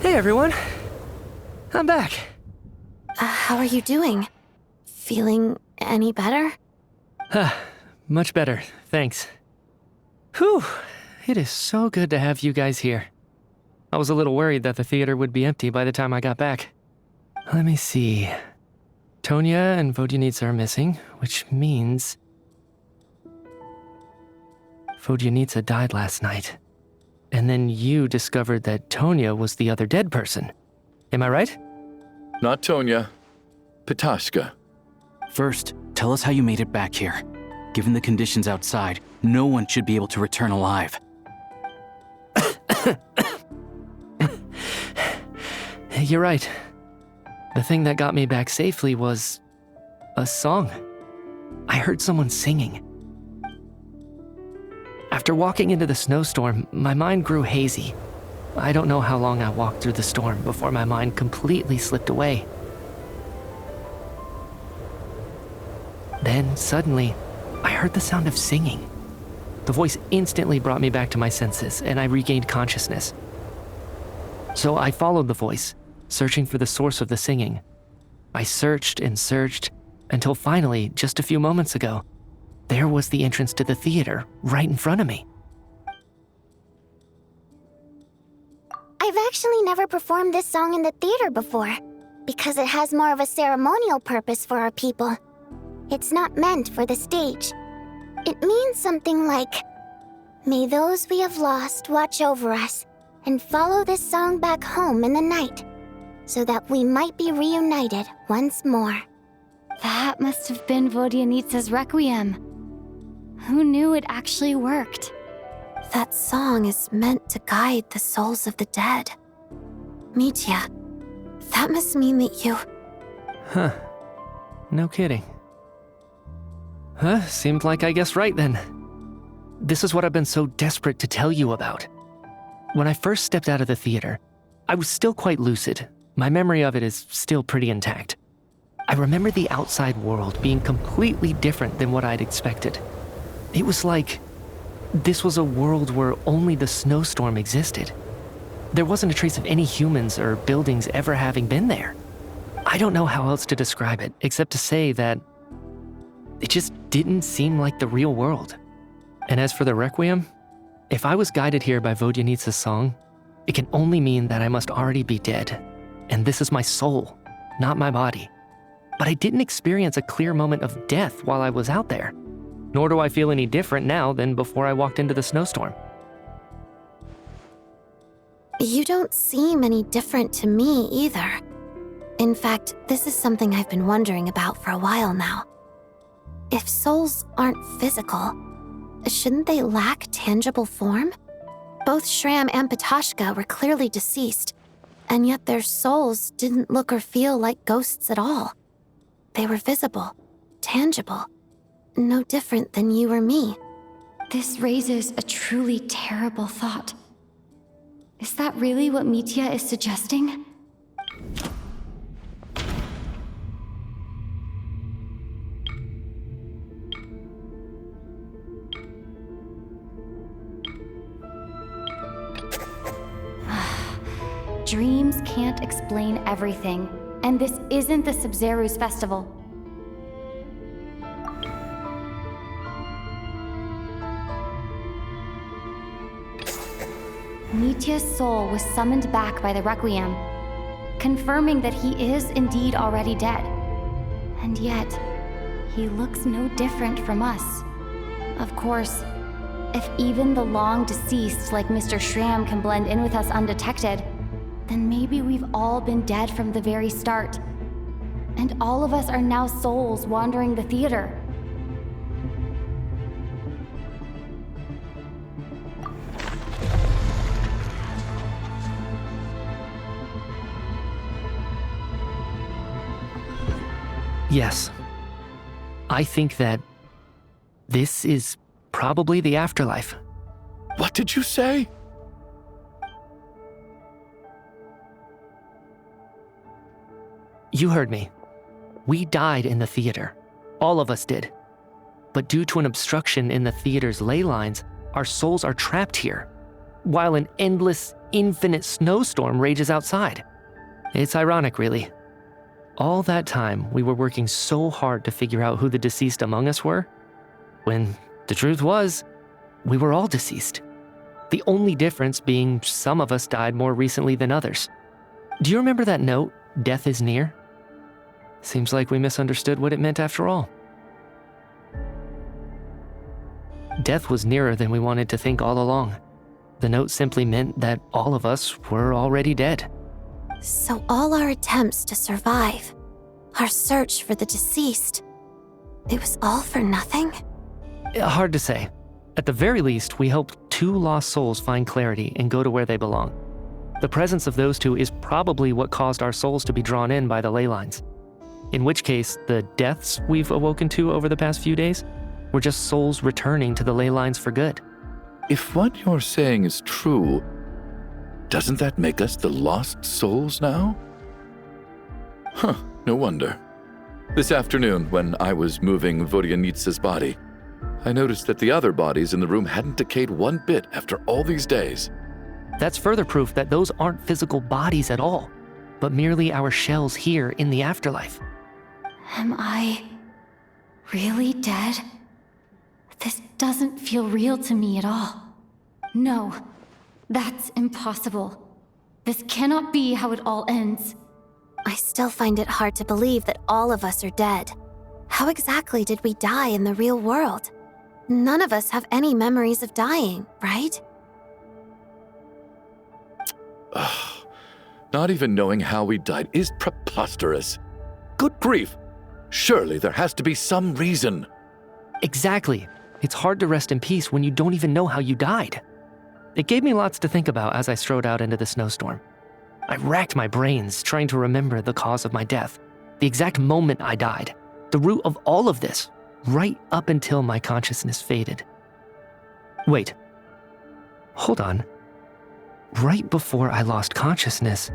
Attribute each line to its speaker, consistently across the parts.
Speaker 1: Hey everyone, I'm back.
Speaker 2: How are you doing? Feeling any better?
Speaker 1: Much better, thanks. Whew, it is so good to have you guys here. I was a little worried that the theater would be empty by the time I got back. Let me see. Tonya and Vodyanitsa are missing, which means Vodyanitsa died last night. And then you discovered that Tonya was the other dead person. Am I right?
Speaker 3: Not Tonya. Pitashka.
Speaker 4: First, tell us how you made it back here. Given the conditions outside, no one should be able to return alive.
Speaker 1: You're right. The thing that got me back safely was a song. I heard someone singing. After walking into the snowstorm, my mind grew hazy. I don't know how long I walked through the storm before my mind completely slipped away. Then, suddenly, I heard the sound of singing. The voice instantly brought me back to my senses, and I regained consciousness. So I followed the voice, searching for the source of the singing. I searched and searched, until finally, just a few moments ago, there was the entrance to the theater, right in front of me.
Speaker 5: I've actually never performed this song in the theater before, because it has more of a ceremonial purpose for our people. It's not meant for the stage. It means something like, "May those we have lost watch over us, and follow this song back home in the night, so that we might be reunited once more."
Speaker 6: That must have been Vodyanitsa's requiem. Who knew it actually worked?
Speaker 2: That song is meant to guide the souls of the dead. Mitya, that must mean that you...
Speaker 1: Huh. No kidding. Seemed like I guessed right then. This is what I've been so desperate to tell you about. When I first stepped out of the theater, I was still quite lucid. My memory of it is still pretty intact. I remember the outside world being completely different than what I'd expected. It was like this was a world where only the snowstorm existed. There wasn't a trace of any humans or buildings ever having been there. I don't know how else to describe it, except to say that it just didn't seem like the real world. And as for the requiem, if I was guided here by Vodyanitsa's song, it can only mean that I must already be dead. And this is my soul, not my body. But I didn't experience a clear moment of death while I was out there. Nor do I feel any different now than before I walked into the snowstorm.
Speaker 2: You don't seem any different to me either. In fact, this is something I've been wondering about for a while now. If souls aren't physical, shouldn't they lack tangible form? Both Shram and Pitashka were clearly deceased, and yet their souls didn't look or feel like ghosts at all. They were visible, tangible, no different than you or me.
Speaker 6: This raises a truly terrible thought. Is that really what Mitya is suggesting? Dreams can't explain everything, and this isn't the Sabzeruz festival. Mitya's soul was summoned back by the Requiem, confirming that he is indeed already dead. And yet, he looks no different from us. Of course, if even the long-deceased like Mr. Shram can blend in with us undetected, then maybe we've all been dead from the very start. And all of us are now souls wandering the theater.
Speaker 1: Yes. I think that this is probably the afterlife.
Speaker 3: What did you say?
Speaker 1: You heard me. We died in the theater. All of us did. But due to an obstruction in the theater's ley lines, our souls are trapped here, while an endless, infinite snowstorm rages outside. It's ironic, really. All that time, we were working so hard to figure out who the deceased among us were, when the truth was, we were all deceased. The only difference being some of us died more recently than others. Do you remember that note, "Death is near"? Seems like we misunderstood what it meant after all. Death was nearer than we wanted to think all along. The note simply meant that all of us were already dead.
Speaker 2: So all our attempts to survive, our search for the deceased, it was all for nothing?
Speaker 1: Hard to say. At the very least, we hoped 2 lost souls find clarity and go to where they belong. The presence of those 2 is probably what caused our souls to be drawn in by the ley lines. In which case, the deaths we've awoken to over the past few days were just souls returning to the ley lines for good.
Speaker 3: If what you're saying is true, doesn't that make us the lost souls now? Huh, no wonder. This afternoon, when I was moving Vodyanitsa's body, I noticed that the other bodies in the room hadn't decayed one bit after all these days.
Speaker 1: That's further proof that those aren't physical bodies at all, but merely our shells here in the afterlife.
Speaker 6: Am I really dead? This doesn't feel real to me at all. No, that's impossible. This cannot be how it all ends.
Speaker 2: I still find it hard to believe that all of us are dead. How exactly did we die in the real world? None of us have any memories of dying, right?
Speaker 3: Not even knowing how we died is preposterous. Good grief! Surely there has to be some reason.
Speaker 1: Exactly. It's hard to rest in peace when you don't even know how you died. It gave me lots to think about as I strode out into the snowstorm. I racked my brains trying to remember the cause of my death, the exact moment I died, the root of all of this, right up until my consciousness faded. Wait. Hold on. Right before I lost consciousness,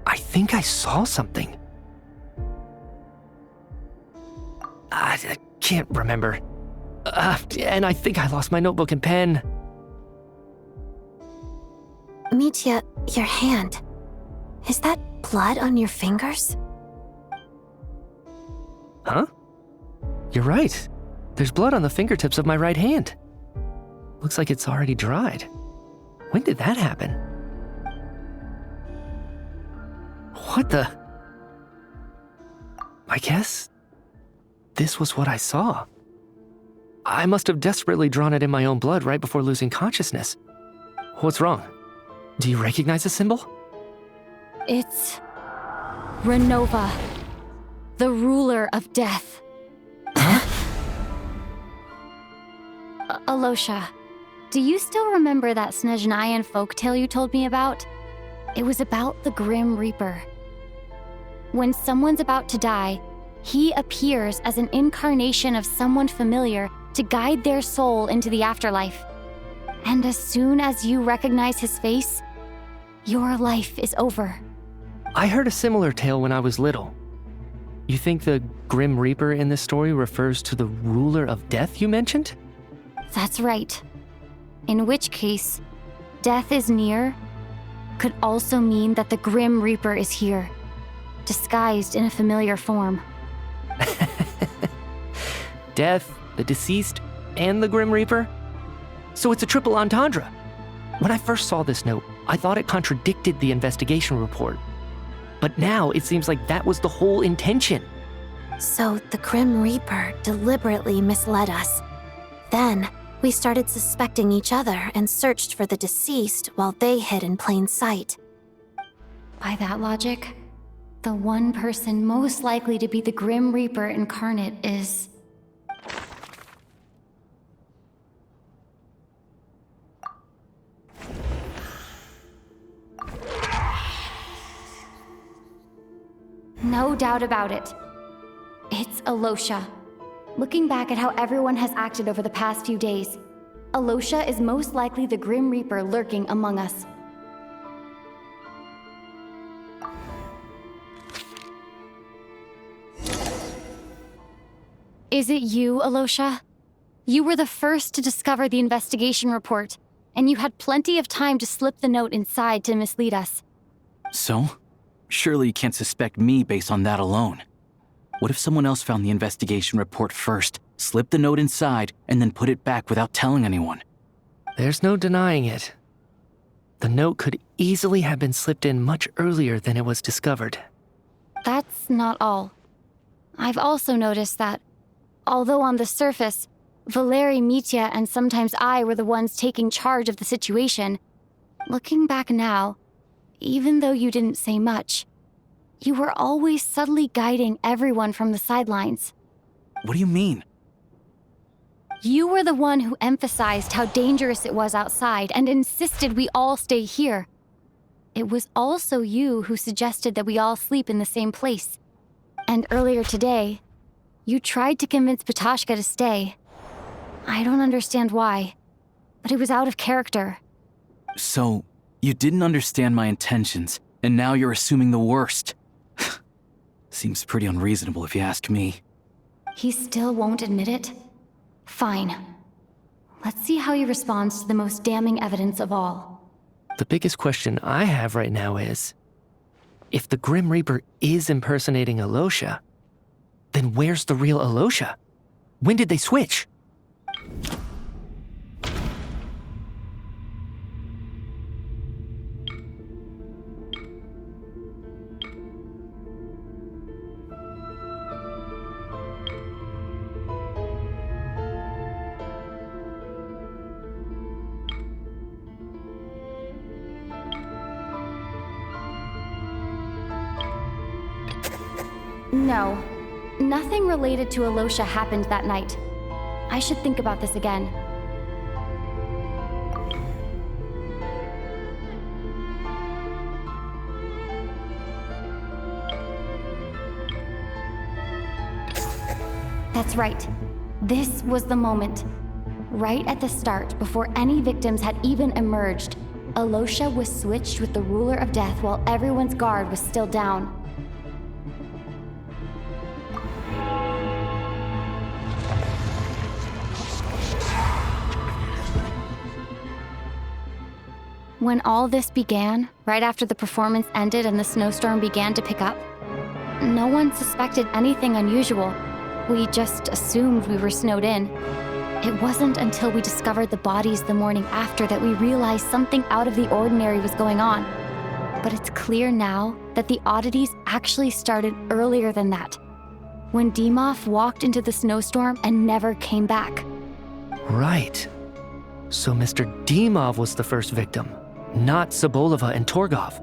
Speaker 1: I think I saw something. I can't remember. And I think I lost my notebook and pen.
Speaker 2: Mitya, your hand. Is that blood on your fingers?
Speaker 1: Huh? You're right. There's blood on the fingertips of my right hand. Looks like it's already dried. When did that happen? What the? I guess this was what I saw. I must have desperately drawn it in my own blood right before losing consciousness. What's wrong? Do you recognize the symbol?
Speaker 6: It's Renova, the ruler of death. Alosha, do you still remember that Snezhnayan folktale you told me about? It was about the Grim Reaper. When someone's about to die, he appears as an incarnation of someone familiar to guide their soul into the afterlife. And as soon as you recognize his face, your life is over.
Speaker 1: I heard a similar tale when I was little. You think the Grim Reaper in this story refers to the ruler of death you mentioned?
Speaker 6: That's right. In which case, death is near could also mean that the Grim Reaper is here, disguised in a familiar form.
Speaker 1: Death, the deceased, and the Grim Reaper? So it's a triple entendre. When I first saw this note, I thought it contradicted the investigation report. But now it seems like that was the whole intention.
Speaker 2: So the Grim Reaper deliberately misled us. Then, we started suspecting each other and searched for the deceased while they hid in plain sight.
Speaker 6: By that logic, the one person most likely to be the Grim Reaper incarnate is... No doubt about it. It's Alosha. Looking back at how everyone has acted over the past few days, Alosha is most likely the Grim Reaper lurking among us. Is it you, Alosha? You were the first to discover the investigation report, and you had plenty of time to slip the note inside to mislead us.
Speaker 4: So? Surely you can't suspect me based on that alone. What if someone else found the investigation report first, slipped the note inside, and then put it back without telling anyone?
Speaker 1: There's no denying it. The note could easily have been slipped in much earlier than it was discovered.
Speaker 6: That's not all. I've also noticed that, although on the surface, Valeri, Mitya, and sometimes I were the ones taking charge of the situation, looking back now, even though you didn't say much, you were always subtly guiding everyone from the sidelines.
Speaker 4: What do you mean?
Speaker 6: You were the one who emphasized how dangerous it was outside and insisted we all stay here. It was also you who suggested that we all sleep in the same place. And earlier today, you tried to convince Patoshka to stay. I don't understand why, but it was out of character.
Speaker 4: So, you didn't understand my intentions, and now you're assuming the worst. Seems pretty unreasonable if you ask me.
Speaker 6: He still won't admit it? Fine. Let's see how he responds to the most damning evidence of all.
Speaker 1: The biggest question I have right now is, if the Grim Reaper is impersonating Alosha, then where's the real Alosha? When did they switch?
Speaker 6: No. Nothing related to Alosha happened that night. I should think about this again. That's right. This was the moment. Right at the start, before any victims had even emerged, Alosha was switched with the Ruler of Death while everyone's guard was still down. When all this began, right after the performance ended and the snowstorm began to pick up, no one suspected anything unusual. We just assumed we were snowed in. It wasn't until we discovered the bodies the morning after that we realized something out of the ordinary was going on. But it's clear now that the oddities actually started earlier than that, when Dimov walked into the snowstorm and never came back.
Speaker 1: Right. So Mr. Dimov was the first victim, not Sobolova and Torgov.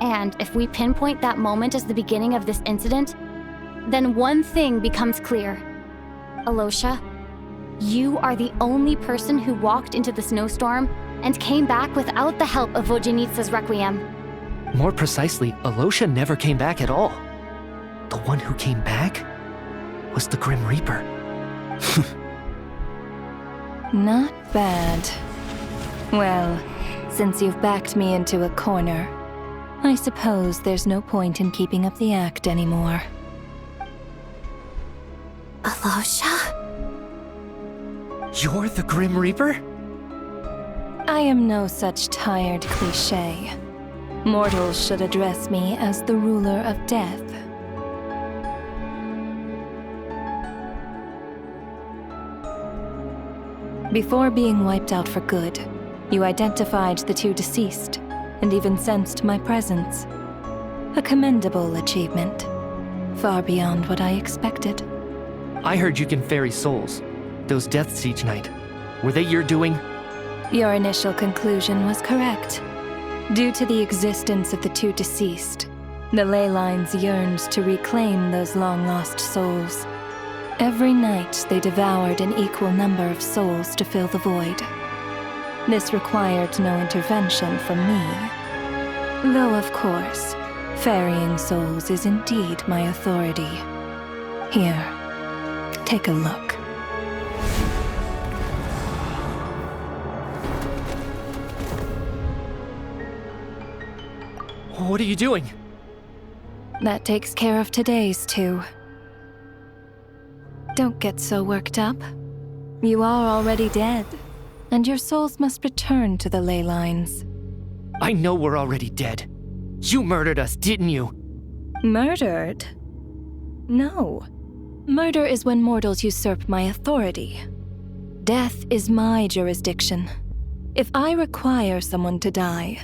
Speaker 6: And if we pinpoint that moment as the beginning of this incident, then one thing becomes clear. Alosha, you are the only person who walked into the snowstorm and came back without the help of Vojanitsa's Requiem.
Speaker 1: More precisely, Alosha never came back at all. The one who came back was the Grim Reaper.
Speaker 7: Not bad. Well, since you've backed me into a corner, I suppose there's no point in keeping up the act anymore.
Speaker 2: Alosha?
Speaker 1: You're the Grim Reaper?
Speaker 7: I am no such tired cliché. Mortals should address me as the Ruler of Death. Before being wiped out for good, you identified the two deceased, and even sensed my presence. A commendable achievement, far beyond what I expected.
Speaker 1: I heard you can ferry souls. Those deaths each night. Were they your doing?
Speaker 7: Your initial conclusion was correct. Due to the existence of the two deceased, the ley lines yearns to reclaim those long-lost souls. Every night they devoured an equal number of souls to fill the void. This required no intervention from me. Though, of course, ferrying souls is indeed my authority. Here, take a look.
Speaker 1: What are you doing?
Speaker 7: That takes care of today's too. Don't get so worked up. You are already dead. and your souls must return to the ley lines.
Speaker 1: I know we're already dead. You murdered us, didn't you?
Speaker 7: Murdered? No. Murder is when mortals usurp my authority. Death is my jurisdiction. If I require someone to die,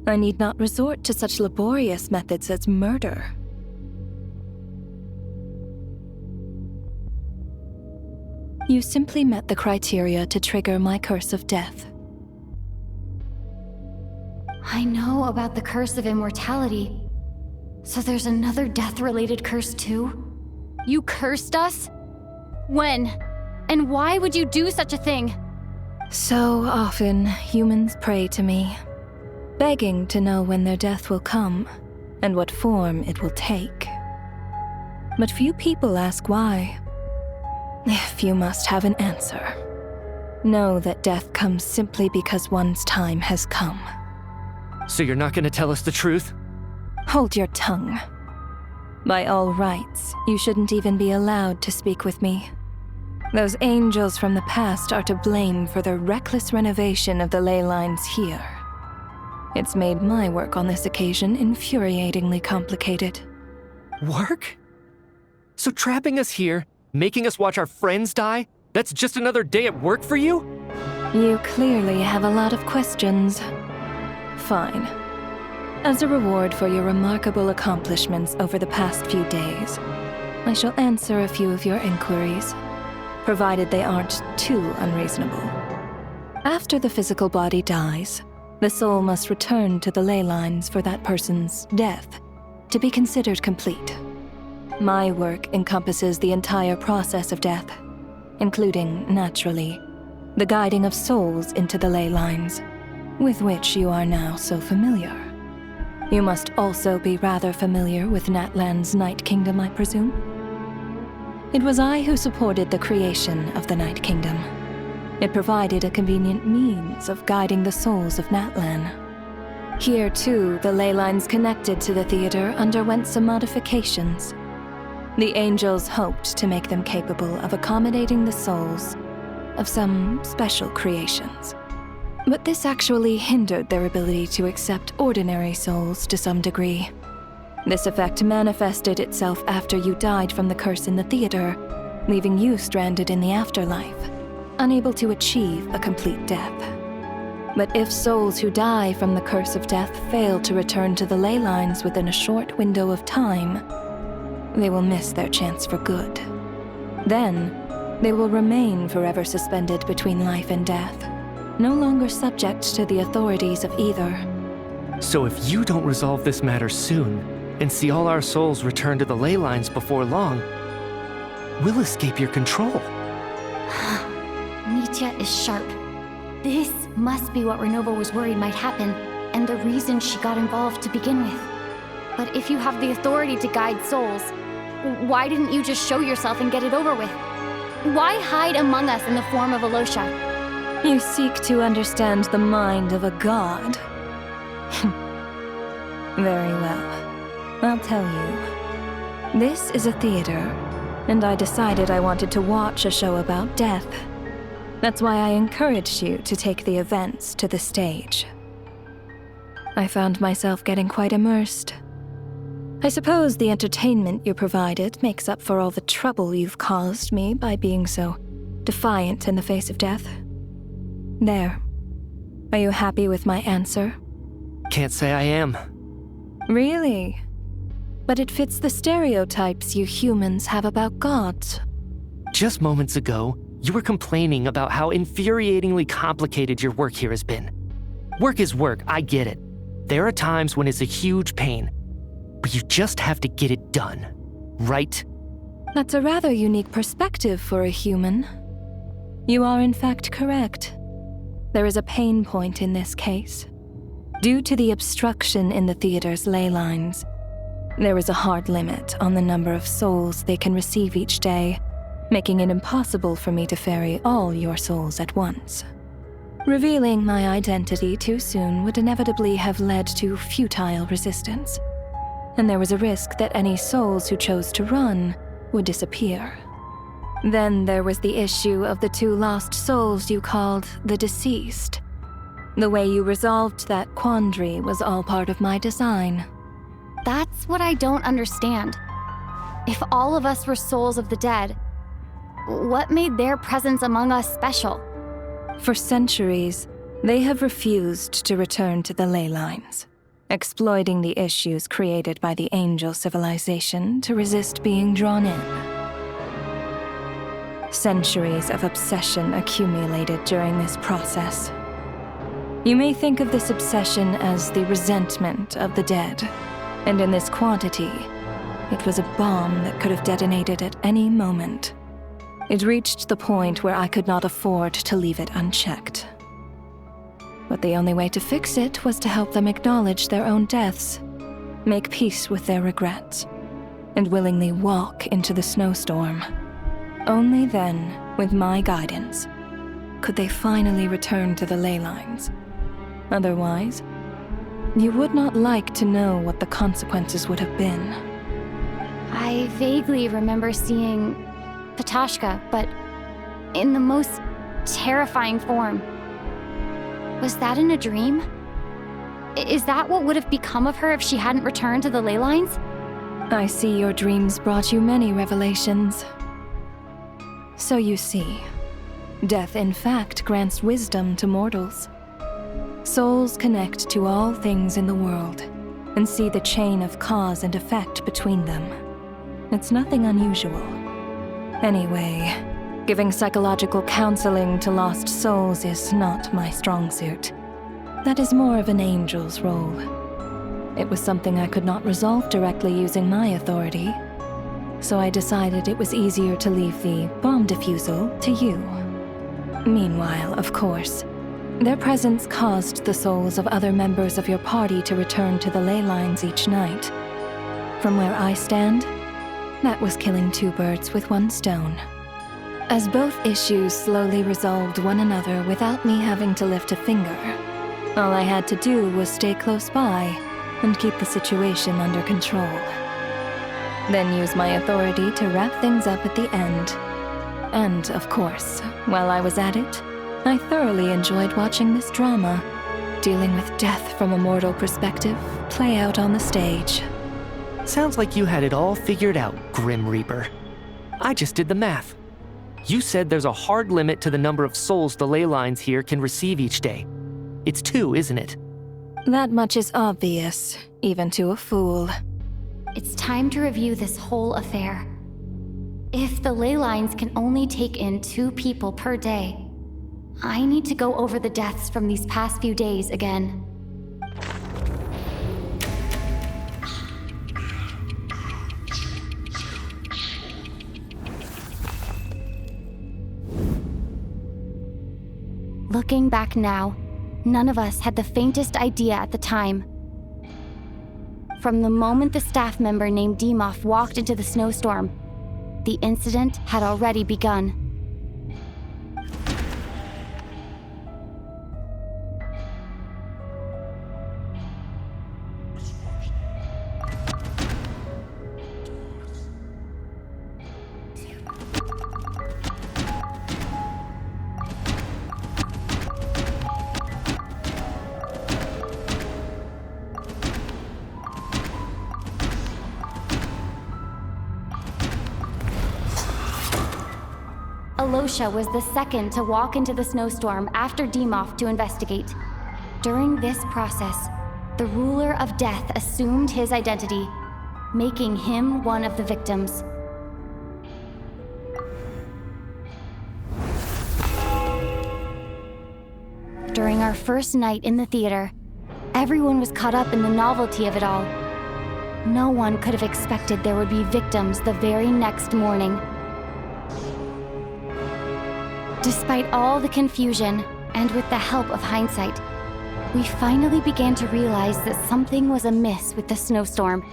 Speaker 7: I need not resort to such laborious methods as murder. You simply met the criteria to trigger my curse of death.
Speaker 6: I know about the curse of immortality. So there's another death-related curse too? You cursed us? When? And why would you do such a thing?
Speaker 7: So often, humans pray to me, begging to know when their death will come and what form it will take. But few people ask why. If you must have an answer, know that death comes simply because one's time has come.
Speaker 1: So you're not gonna tell us the truth?
Speaker 7: Hold your tongue. By all rights, you shouldn't even be allowed to speak with me. Those angels from the past are to blame for the reckless renovation of the ley lines here. It's made my work on this occasion infuriatingly complicated.
Speaker 1: Work? So trapping us here, making us watch our friends die, that's just another day at work for you?
Speaker 7: You clearly have a lot of questions. Fine. As a reward for your remarkable accomplishments over the past few days, I shall answer a few of your inquiries, provided they aren't too unreasonable. After the physical body dies, the soul must return to the ley lines for that person's death to be considered complete. My work encompasses the entire process of death, including, naturally, the guiding of souls into the ley lines, with which you are now so familiar. You must also be rather familiar with Natlan's Night Kingdom, I presume? It was I who supported the creation of the Night Kingdom. It provided a convenient means of guiding the souls of Natlan. Here, too, the ley lines connected to the theater underwent some modifications. The angels hoped to make them capable of accommodating the souls of some special creations. But this actually hindered their ability to accept ordinary souls to some degree. This effect manifested itself after you died from the curse in the theater, leaving you stranded in the afterlife, unable to achieve a complete death. But if souls who die from the curse of death fail to return to the ley lines within a short window of time, they will miss their chance for good. Then, they will remain forever suspended between life and death, no longer subject to the authorities of either.
Speaker 1: So if you don't resolve this matter soon, and see all our souls return to the ley lines before long, we'll escape your control.
Speaker 6: Mitya is sharp. This must be what Renova was worried might happen, and the reason she got involved to begin with. But if you have the authority to guide souls, why didn't you just show yourself and get it over with? Why hide among us in the form of Alosha?
Speaker 7: You seek to understand the mind of a god. Very well. I'll tell you. This is a theater, and I decided I wanted to watch a show about death. That's why I encouraged you to take the events to the stage. I found myself getting quite immersed. I suppose the entertainment you provided makes up for all the trouble you've caused me by being so defiant in the face of death. There. Are you happy with my answer?
Speaker 1: Can't say I am.
Speaker 7: Really? But it fits the stereotypes you humans have about gods.
Speaker 1: Just moments ago, you were complaining about how infuriatingly complicated your work here has been. Work is work, I get it. There are times when it's a huge pain, but you just have to get it done, right?
Speaker 7: That's a rather unique perspective for a human. You are in fact correct. There is a pain point in this case. Due to the obstruction in the theater's ley lines, there is a hard limit on the number of souls they can receive each day, making it impossible for me to ferry all your souls at once. Revealing my identity too soon would inevitably have led to futile resistance, and there was a risk that any souls who chose to run would disappear. Then there was the issue of the 2 lost souls you called the deceased. The way you resolved that quandary was all part of my design.
Speaker 6: That's what I don't understand. If all of us were souls of the dead, what made their presence among us special?
Speaker 7: For centuries, they have refused to return to the ley lines, exploiting the issues created by the angel civilization to resist being drawn in. Centuries of obsession accumulated during this process. You may think of this obsession as the resentment of the dead, and in this quantity, it was a bomb that could have detonated at any moment. It reached the point where I could not afford to leave it unchecked. But the only way to fix it was to help them acknowledge their own deaths, make peace with their regrets, and willingly walk into the snowstorm. Only then, with my guidance, could they finally return to the ley lines. Otherwise, you would not like to know what the consequences would have been.
Speaker 6: I vaguely remember seeing Patashka, but in the most terrifying form. Was that in a dream? Is that what would have become of her if she hadn't returned to the ley lines?
Speaker 7: I see your dreams brought you many revelations. So you see, death in fact grants wisdom to mortals. Souls connect to all things in the world and see the chain of cause and effect between them. It's nothing unusual. Anyway, giving psychological counseling to lost souls is not my strong suit. That is more of an angel's role. It was something I could not resolve directly using my authority, so I decided it was easier to leave the bomb defusal to you. Meanwhile, of course, their presence caused the souls of other members of your party to return to the ley lines each night. From where I stand, that was killing 2 birds with 1 stone. As both issues slowly resolved one another without me having to lift a finger, all I had to do was stay close by and keep the situation under control. Then use my authority to wrap things up at the end. And, of course, while I was at it, I thoroughly enjoyed watching this drama, dealing with death from a mortal perspective, play out on the stage.
Speaker 1: Sounds like you had it all figured out, Grim Reaper. I just did the math. You said there's a hard limit to the number of souls the ley lines here can receive each day. It's 2, isn't it?
Speaker 7: That much is obvious, even to a fool.
Speaker 6: It's time to review this whole affair. If the ley lines can only take in 2 people per day, I need to go over the deaths from these past few days again. Looking back now, none of us had the faintest idea at the time. From the moment the staff member named Demoff walked into the snowstorm, the incident had already begun. Alosha was the second to walk into the snowstorm after Demoff to investigate. During this process, the ruler of death assumed his identity, making him one of the victims. During our first night in the theater, everyone was caught up in the novelty of it all. No one could have expected there would be victims the very next morning. Despite all the confusion, and with the help of hindsight, we finally began to realize that something was amiss with the snowstorm.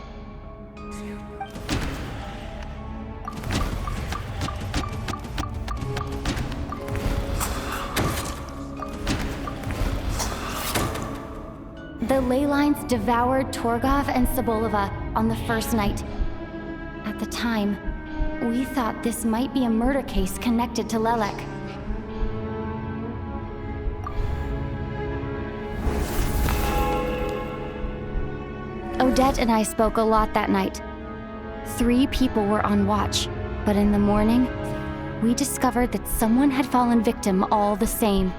Speaker 6: The ley lines devoured Torgov and Sobolova on the first night. At the time, We thought this might be a murder case connected to Lelek. Odette and I spoke a lot that night. 3 people were on watch, but in the morning, we discovered that someone had fallen victim all the same.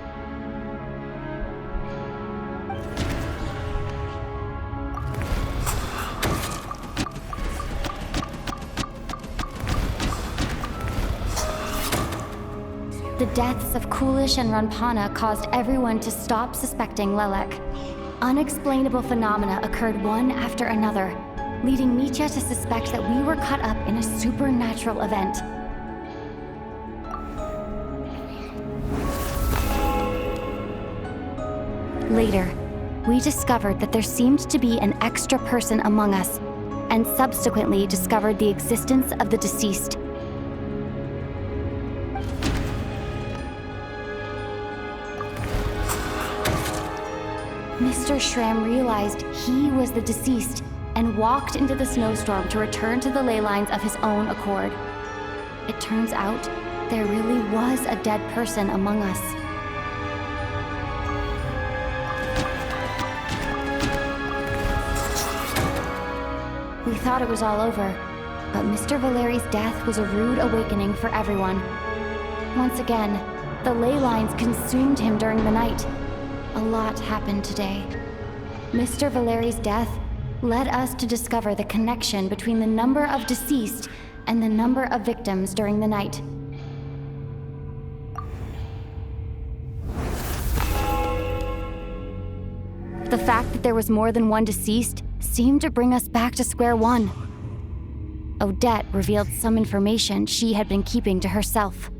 Speaker 6: The deaths of Kulish and Ranpana caused everyone to stop suspecting Lelek. Unexplainable phenomena occurred one after another, leading Mitya to suspect that we were caught up in a supernatural event. Later, we discovered that there seemed to be an extra person among us, and subsequently discovered the existence of the deceased. Mr. Shram realized he was the deceased and walked into the snowstorm to return to the ley lines of his own accord. It turns out there really was a dead person among us. We thought it was all over, but Mr. Valeri's death was a rude awakening for everyone. Once again, the ley lines consumed him during the night. A lot happened today. Mr. Valeri's death led us to discover the connection between the number of deceased and the number of victims during the night. The fact that there was more than one deceased seemed to bring us back to square one. Odette revealed some information she had been keeping to herself.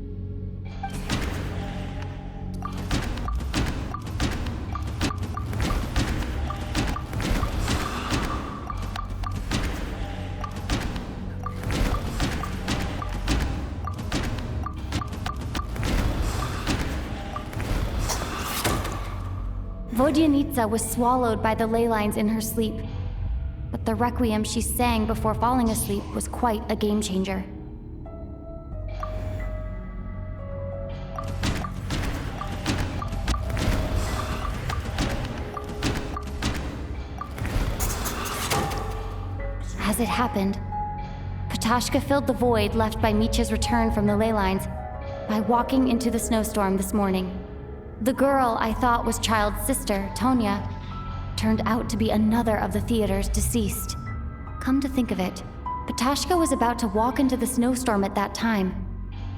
Speaker 6: Vodyanitsa was swallowed by the ley lines in her sleep, but the requiem she sang before falling asleep was quite a game changer. As it happened, Patashka filled the void left by Mitya's return from the ley lines by walking into the snowstorm this morning. The girl I thought was Child's sister, Tonya, turned out to be another of the theater's deceased. Come to think of it, Patashka was about to walk into the snowstorm at that time,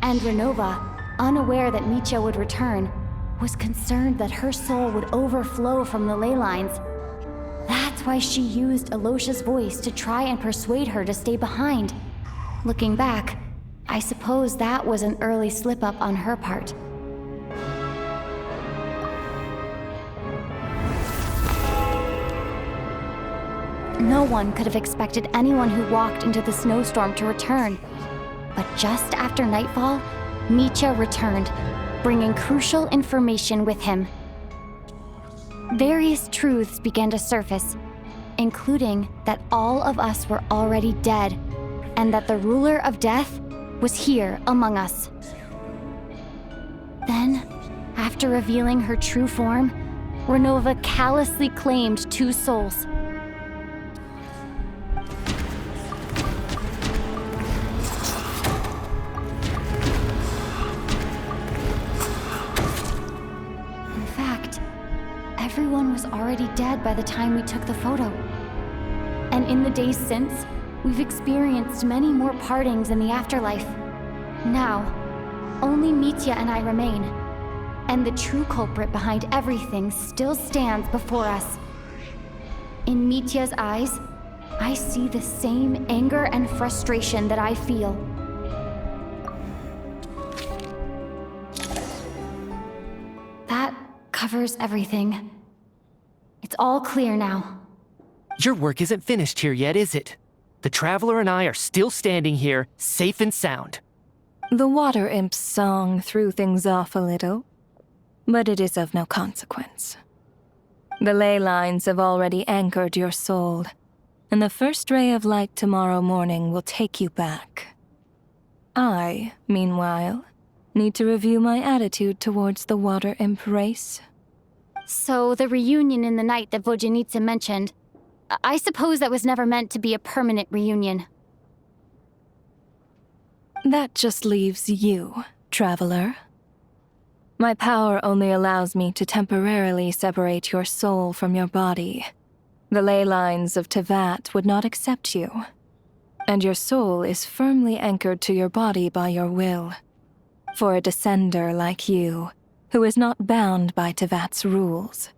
Speaker 6: and Renova, unaware that Mitya would return, was concerned that her soul would overflow from the ley lines. That's why she used Alosha's voice to try and persuade her to stay behind. Looking back, I suppose that was an early slip-up on her part. No one could have expected anyone who walked into the snowstorm to return. But just after nightfall, Mitya returned, bringing crucial information with him. Various truths began to surface, including that all of us were already dead, and that the ruler of death was here among us. Then, after revealing her true form, Renova callously claimed 2 souls. Everyone was already dead by the time we took the photo. And in the days since, we've experienced many more partings in the afterlife. Now, only Mitya and I remain, and the true culprit behind everything still stands before us. In Mitya's eyes, I see the same anger and frustration that I feel. That covers everything. It's all clear now.
Speaker 1: Your work isn't finished here yet, is it? The Traveler and I are still standing here, safe and sound.
Speaker 7: The Water Imp's song threw things off a little, but it is of no consequence. The ley lines have already anchored your soul, and the first ray of light tomorrow morning will take you back. I, meanwhile, need to review my attitude towards the Water Imp race.
Speaker 6: So, the reunion in the night that Vojanitsa mentioned, I suppose that was never meant to be a permanent reunion.
Speaker 7: That just leaves you, traveler. My power only allows me to temporarily separate your soul from your body. The ley lines of Tevat would not accept you, and your soul is firmly anchored to your body by your will. For a descender like you, who is not bound by Tevat's rules,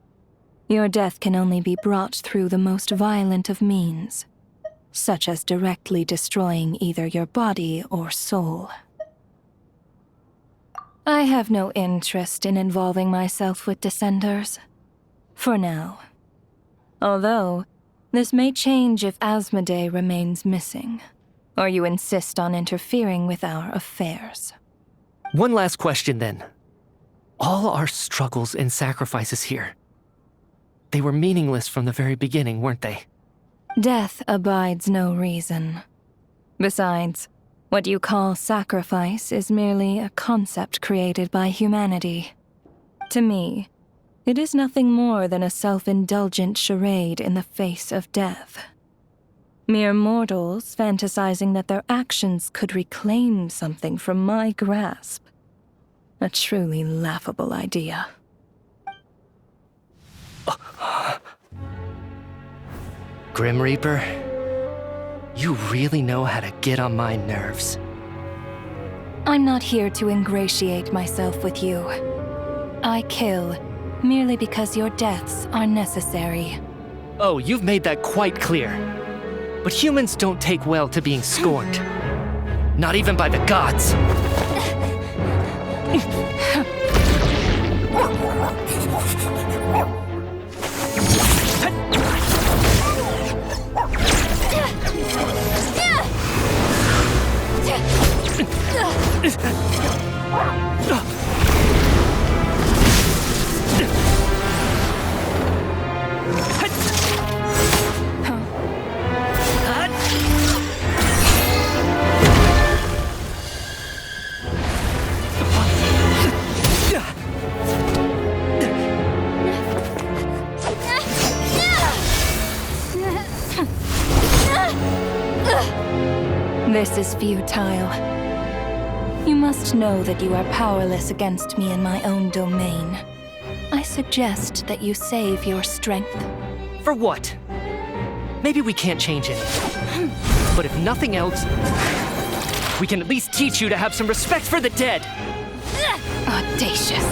Speaker 7: your death can only be brought through the most violent of means, such as directly destroying either your body or soul. I have no interest in involving myself with Descenders. For now. Although, this may change if Asmodee remains missing, or you insist on interfering with our affairs.
Speaker 1: One last question then. All our struggles and sacrifices here, they were meaningless from the very beginning, weren't they?
Speaker 7: Death abides no reason. Besides, what you call sacrifice is merely a concept created by humanity. To me, it is nothing more than a self-indulgent charade in the face of death. Mere mortals fantasizing that their actions could reclaim something from my grasp. A truly laughable idea.
Speaker 1: Grim Reaper, you really know how to get on my nerves.
Speaker 7: I'm not here to ingratiate myself with you. I kill merely because your deaths are necessary.
Speaker 1: Oh, you've made that quite clear. But humans don't take well to being scorned. Not even by the gods.
Speaker 7: This is futile. You must know that you are powerless against me in my own domain. I suggest that you save your strength.
Speaker 1: For what? Maybe we can't change it. But if nothing else, we can at least teach you to have some respect for the dead.
Speaker 7: Audacious.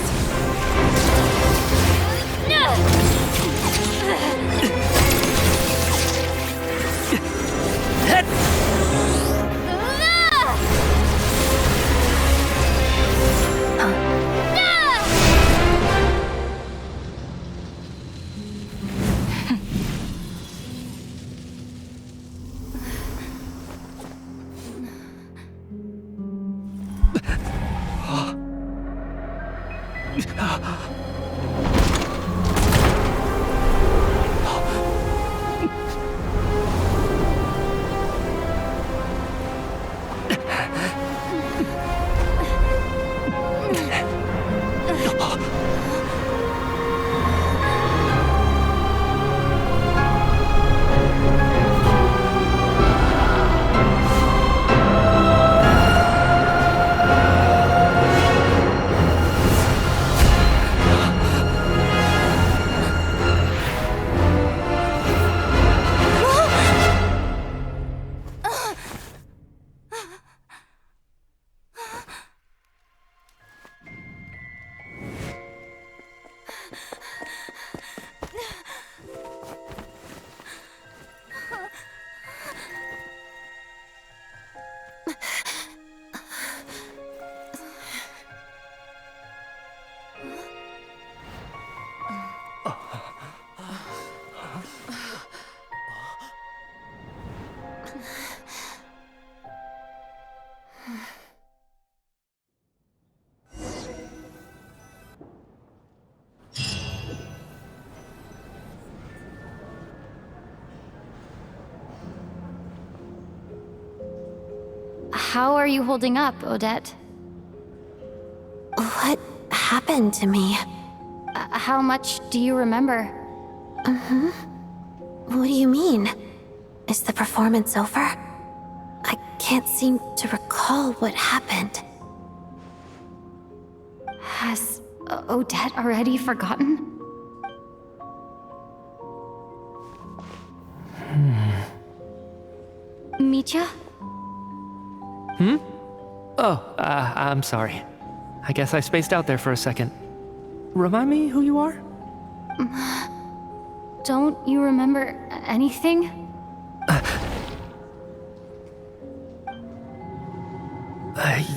Speaker 6: How are you holding up, Odette?
Speaker 2: What happened to me?
Speaker 6: How much do you remember?
Speaker 2: What do you mean? Is the performance over? I can't seem to recall what happened.
Speaker 6: Has Odette already forgotten? Mitya?
Speaker 1: Oh, I'm sorry. I guess I spaced out there for a second. Remind me who you are?
Speaker 6: Don't you remember anything?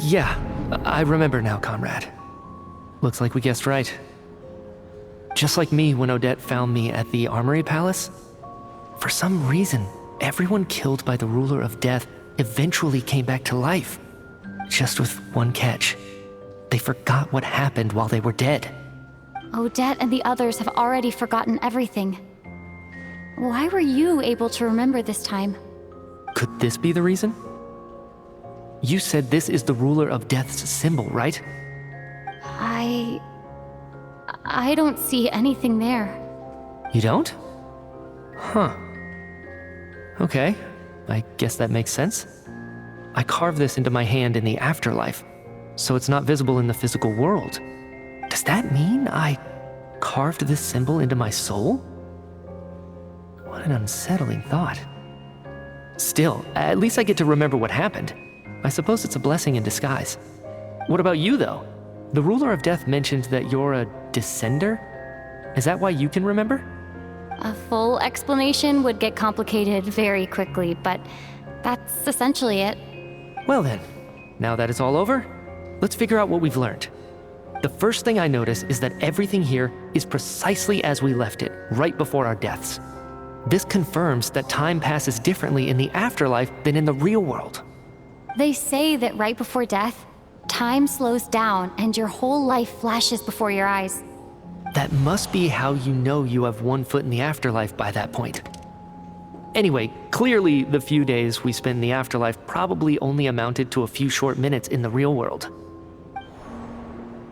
Speaker 1: Yeah, I remember now, comrade. Looks like we guessed right. Just like me when Odette found me at the Armory Palace, for some reason, everyone killed by the Ruler of Death eventually came back to life. Just with one catch. They forgot what happened while they were dead.
Speaker 6: Odette and the others have already forgotten everything. Why were you able to remember this time?
Speaker 1: Could this be the reason? You said this is the Ruler of Death's symbol, right?
Speaker 6: I don't see anything there.
Speaker 1: You don't? Huh. Okay, I guess that makes sense. I carved this into my hand in the afterlife, so it's not visible in the physical world. Does that mean I carved this symbol into my soul? What an unsettling thought. Still, at least I get to remember what happened. I suppose it's a blessing in disguise. What about you, though? The Ruler of Death mentioned that you're a descender? Is that why you can remember?
Speaker 6: A full explanation would get complicated very quickly, but that's essentially it.
Speaker 1: Well then, now that it's all over, let's figure out what we've learned. The first thing I notice is that everything here is precisely as we left it, right before our deaths. This confirms that time passes differently in the afterlife than in the real world.
Speaker 6: They say that right before death, time slows down and your whole life flashes before your eyes.
Speaker 1: That must be how you know you have one foot in the afterlife by that point. Anyway, clearly the few days we spent in the afterlife probably only amounted to a few short minutes in the real world.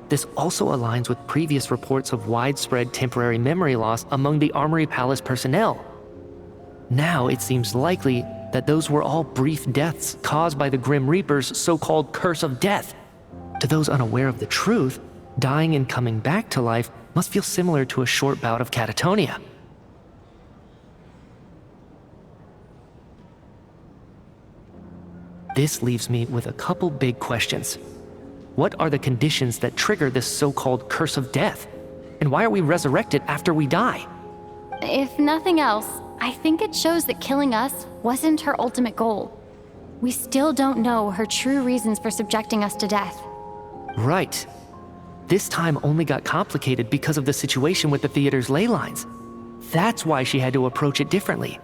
Speaker 1: This also aligns with previous reports of widespread temporary memory loss among the Armory Palace personnel. Now it seems likely that those were all brief deaths caused by the Grim Reaper's so-called curse of death. To those unaware of the truth, dying and coming back to life must feel similar to a short bout of catatonia. This leaves me with a couple big questions. What are the conditions that trigger this so-called curse of death? And why are we resurrected after we die?
Speaker 6: If nothing else, I think it shows that killing us wasn't her ultimate goal. We still don't know her true reasons for subjecting us to death.
Speaker 1: Right. This time only got complicated because of the situation with the theater's ley lines. That's why she had to approach it differently.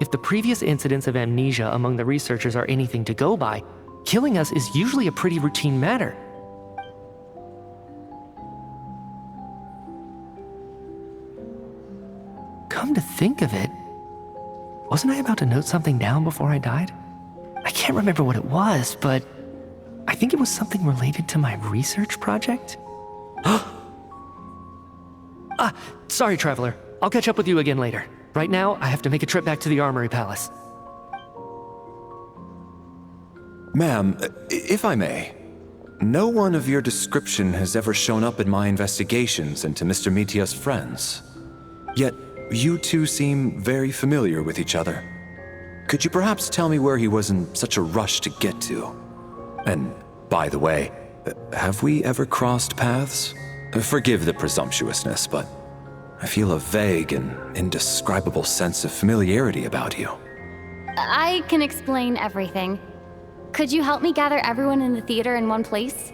Speaker 1: If the previous incidents of amnesia among the researchers are anything to go by, killing us is usually a pretty routine matter. Come to think of it, wasn't I about to note something down before I died? I can't remember what it was, but I think it was something related to my research project. Sorry, Traveler. I'll catch up with you again later. Right now, I have to make a trip back to the Armory Palace.
Speaker 8: Ma'am, if I may, no one of your description has ever shown up in my investigations into Mr. Mitya's friends. Yet, you two seem very familiar with each other. Could you perhaps tell me where he was in such a rush to get to? And, by the way, have we ever crossed paths? Forgive the presumptuousness, but I feel a vague and indescribable sense of familiarity about you.
Speaker 6: I can explain everything. Could you help me gather everyone in the theater in one place?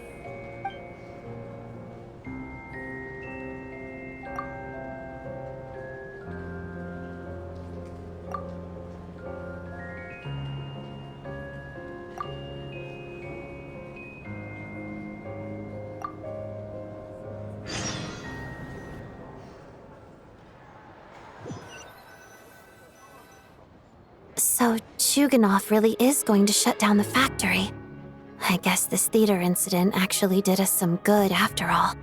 Speaker 2: So Chuganov really is going to shut down the factory. I guess this theater incident actually did us some good after all.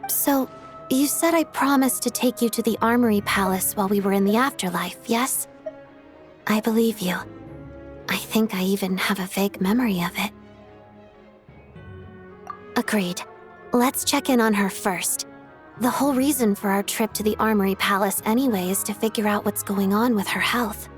Speaker 2: So, you said I promised to take you to the Armory Palace while we were in the afterlife, yes? I believe you. I think I even have a vague memory of it. Agreed. Let's check in on her first. The whole reason for our trip to the Armory Palace anyway is to figure out what's going on with her health.